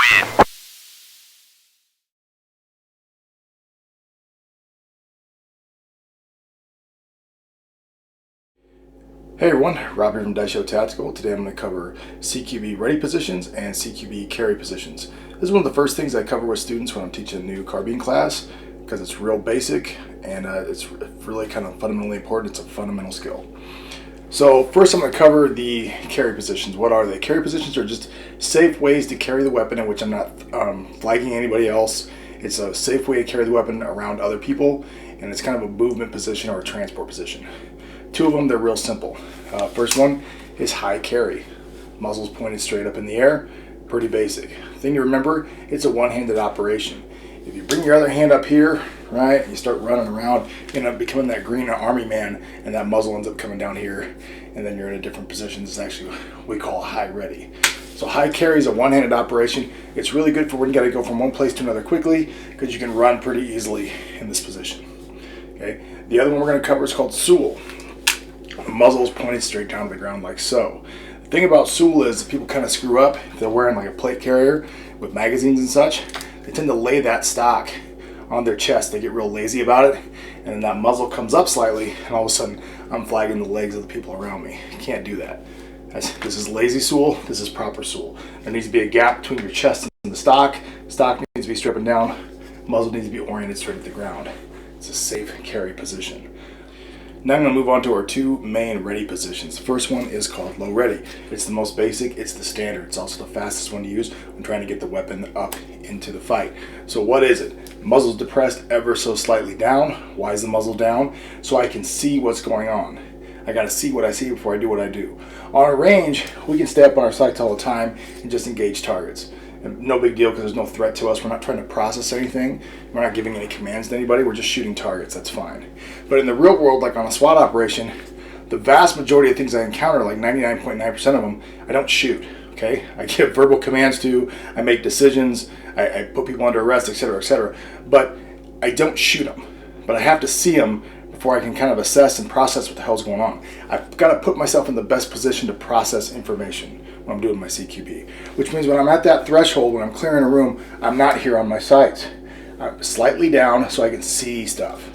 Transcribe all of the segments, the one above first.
Hey everyone, Rob here from Daisho Tactical. Today I'm going to cover CQB ready positions and CQB carry positions. This is one of the first things I cover with students when I'm teaching a new carbine class because it's real basic and it's really kind of fundamentally important. It's a fundamental skill. So first I'm going to cover the carry positions. What are they? Carry positions are just safe ways to carry the weapon in which I'm not flagging anybody else. It's a safe way to carry the weapon around other people, and it's kind of a movement position or a transport position. Two of them, they're real simple. First one is high carry. Muzzle's pointed straight up in the air. Pretty basic. Thing to remember, it's a one-handed operation. If you bring your other hand up here, right, you start running around, you end up becoming that green army man, and that muzzle ends up coming down here, and then you're in a different position. This is actually what we call high ready. So high carry is a one-handed operation. It's really good for when you got to go from one place to another quickly, because you can run pretty easily in this position. Okay. The other one we're going to cover is called Sewell. The muzzle is pointed straight down to the ground like so. The thing about Sewell is people kind of screw up. If they're wearing like a plate carrier with magazines and such, they tend to lay that stock on their chest. They get real lazy about it, and then that muzzle comes up slightly, and all of a sudden I'm flagging the legs of the people around me. You can't do that. This is lazy Sewell. This is proper Sewell. There needs to be a gap between your chest and the stock. Stock needs to be stripping down. Muzzle needs to be oriented straight at the ground. It's a safe carry position. Now I'm going to move on to our two main ready positions. The first one is called low ready. It's the most basic, it's the standard. It's also the fastest one to use when trying to get the weapon up into the fight. So what is it? Muzzle's depressed ever so slightly down. Why is the muzzle down? So I can see what's going on. I got to see what I see before I do what I do. On a range, we can stay up on our sights all the time and just engage targets. And no big deal because there's no threat to us. We're not trying to process anything. We're not giving any commands to anybody. We're just shooting targets. That's fine. But in the real world, like on a SWAT operation, the vast majority of things I encounter, like 99.9% of them, I don't shoot. Okay? I give verbal commands to, I make decisions, I put people under arrest, etc., etc. But I don't shoot them. But I have to see them before I can kind of assess and process what the hell's going on. I've got to put myself in the best position to process information when I'm doing my CQB. Which means when I'm at that threshold, when I'm clearing a room, I'm not here on my sights. I'm slightly down so I can see stuff.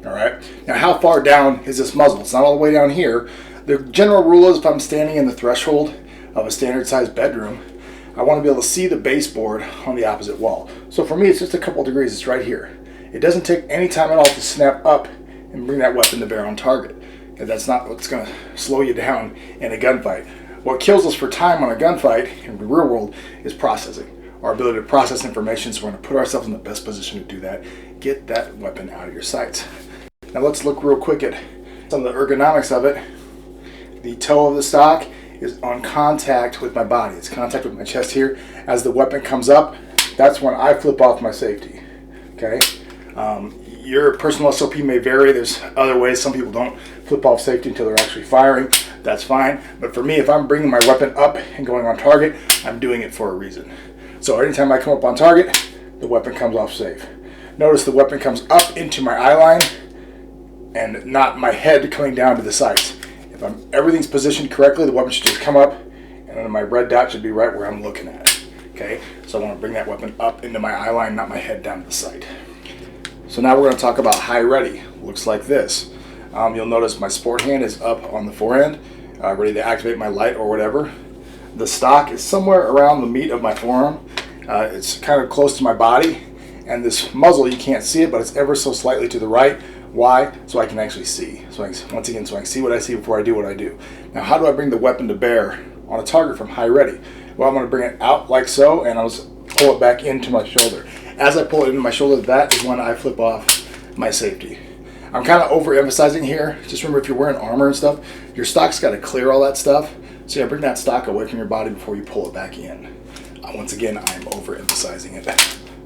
Alright? Now how far down is this muzzle? It's not all the way down here. The general rule is if I'm standing in the threshold of a standard sized bedroom, I want to be able to see the baseboard on the opposite wall. So for me it's just a couple degrees. It's right here. It doesn't take any time at all to snap up and bring that weapon to bear on target. And that's not what's going to slow you down in a gunfight. What kills us for time on a gunfight in the real world is processing. Our ability to process information, so we're going to put ourselves in the best position to do that. Get that weapon out of your sights. Now let's look real quick at some of the ergonomics of it. The toe of the stock is on contact with my body. It's contact with my chest here. As the weapon comes up, that's when I flip off my safety. Okay? Your personal SOP may vary. There's other ways. Some people don't flip off safety until they're actually firing. That's fine. But for me, if I'm bringing my weapon up and going on target, I'm doing it for a reason. So anytime I come up on target, the weapon comes off safe. Notice the weapon comes up into my eye line and not my head coming down to the sights. If everything's positioned correctly, the weapon should just come up and then my red dot should be right where I'm looking at. Okay? So I want to bring that weapon up into my eye line, not my head down to the sight. So now we're going to talk about high ready. Looks like this. You'll notice my sport hand is up on the forehand, ready to activate my light or whatever. The stock is somewhere around the meat of my forearm. It's kind of close to my body. And this muzzle, you can't see it, but it's ever so slightly to the right. Why? So I can actually see. So I can see what I see before I do what I do. Now how do I bring the weapon to bear on a target from high ready? Well, I'm going to bring it out like so, and I'll just pull it back into my shoulder. As I pull it into my shoulder, that is when I flip off my safety. I'm kind of overemphasizing here. Just remember, if you're wearing armor and stuff, your stock's got to clear all that stuff. So yeah, bring that stock away from your body before you pull it back in. Once again, I'm overemphasizing it.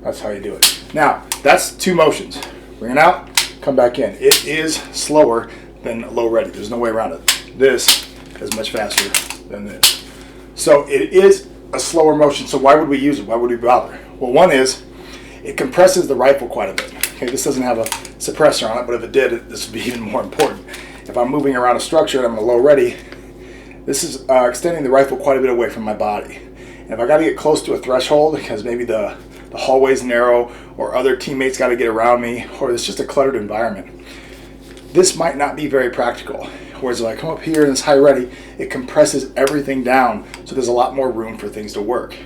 That's how you do it. Now, that's two motions. Bring it out, come back in. It is slower than low ready. There's no way around it. This is much faster than this. So it is a slower motion. So why would we use it? Why would we bother? Well, one is it compresses the rifle quite a bit. Okay, this doesn't have a suppressor on it, but if it did, this would be even more important. If I'm moving around a structure and I'm in a low ready, this is extending the rifle quite a bit away from my body. And if I got to get close to a threshold because maybe the hallway's narrow or other teammates got to get around me or it's just a cluttered environment, this might not be very practical. Whereas if I come up here in this high ready, it compresses everything down so there's a lot more room for things to work.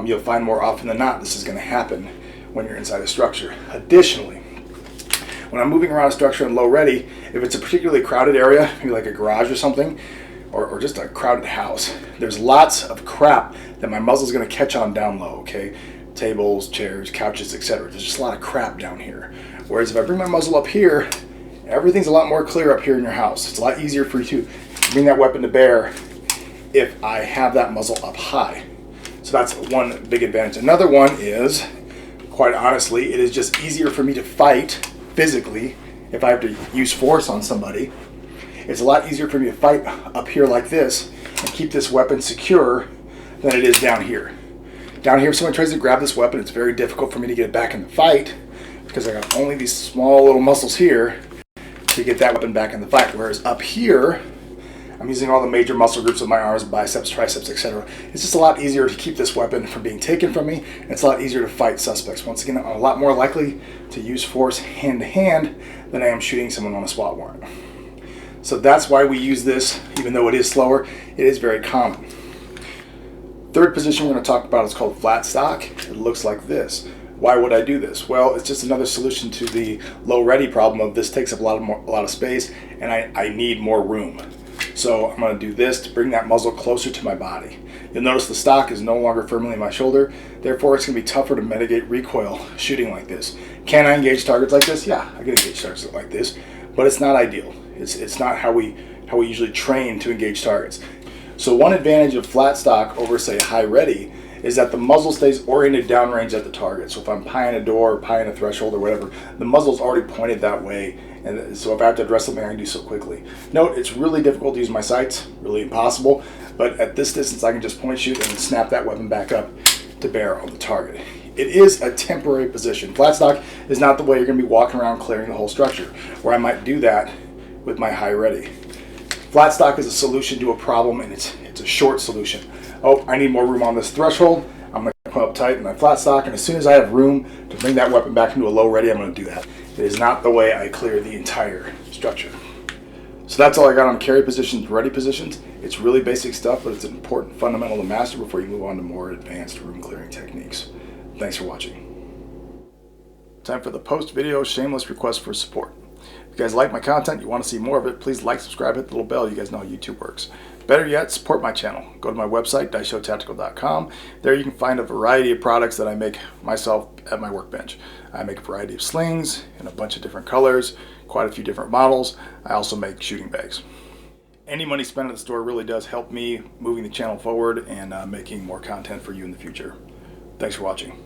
You'll find more often than not this is going to happen when you're inside a structure. Additionally, when I'm moving around a structure in low ready, if it's a particularly crowded area, maybe like a garage or something, or just a crowded house, there's lots of crap that my muzzle's going to catch on down low, okay? Tables, chairs, couches, etc. There's just a lot of crap down here. Whereas if I bring my muzzle up here, everything's a lot more clear up here in your house. It's a lot easier for you to bring that weapon to bear if I have that muzzle up high. So that's one big advantage. Another one is, quite honestly, it is just easier for me to fight physically if I have to use force on somebody. It's a lot easier for me to fight up here like this and keep this weapon secure than it is down here. Down here, if someone tries to grab this weapon, it's very difficult for me to get it back in the fight because I got only these small little muscles here to get that weapon back in the fight. Whereas up here, I'm using all the major muscle groups of my arms, biceps, triceps, etc. It's just a lot easier to keep this weapon from being taken from me, and it's a lot easier to fight suspects. Once again, I'm a lot more likely to use force hand to hand than I am shooting someone on a SWAT warrant. So that's why we use this, even though it is slower, it is very common. Third position we're going to talk about is called flat stock. It looks like this. Why would I do this? Well, it's just another solution to the low ready problem of this takes up a lot of space and I need more room. So I'm going to do this to bring that muzzle closer to my body. You'll notice the stock is no longer firmly in my shoulder, therefore it's going to be tougher to mitigate recoil shooting like this. Can I engage targets like this? Yeah, I can engage targets like this, but it's not ideal. It's not how we usually train to engage targets. So one advantage of flat stock over, say, high ready is that the muzzle stays oriented downrange at the target. So if I'm pieing a door, or pieing a threshold or whatever, the muzzle's already pointed that way, and so if I have to address something, I can do so quickly. Note, it's really difficult to use my sights, really impossible, but at this distance I can just point shoot and then snap that weapon back up to bear on the target. It is a temporary position. Flat stock is not the way you're going to be walking around clearing the whole structure, where I might do that with my high ready. Flat stock is a solution to a problem, and it's a short solution. Oh, I need more room on this threshold. I'm going to come up tight in my flat stock, and as soon as I have room to bring that weapon back into a low ready, I'm going to do that. It is not the way I clear the entire structure. So that's all I got on carry positions, ready positions. It's really basic stuff, but it's an important fundamental to master before you move on to more advanced room clearing techniques. Thanks for watching. Time for the post-video shameless request for support. If you guys like my content, you want to see more of it, please like, subscribe, hit the little bell. You guys know how YouTube works. Better yet, support my channel. Go to my website, daishotactical.com. There you can find a variety of products that I make myself at my workbench. I make a variety of slings in a bunch of different colors, quite a few different models. I also make shooting bags. Any money spent at the store really does help me moving the channel forward and making more content for you in the future. Thanks for watching.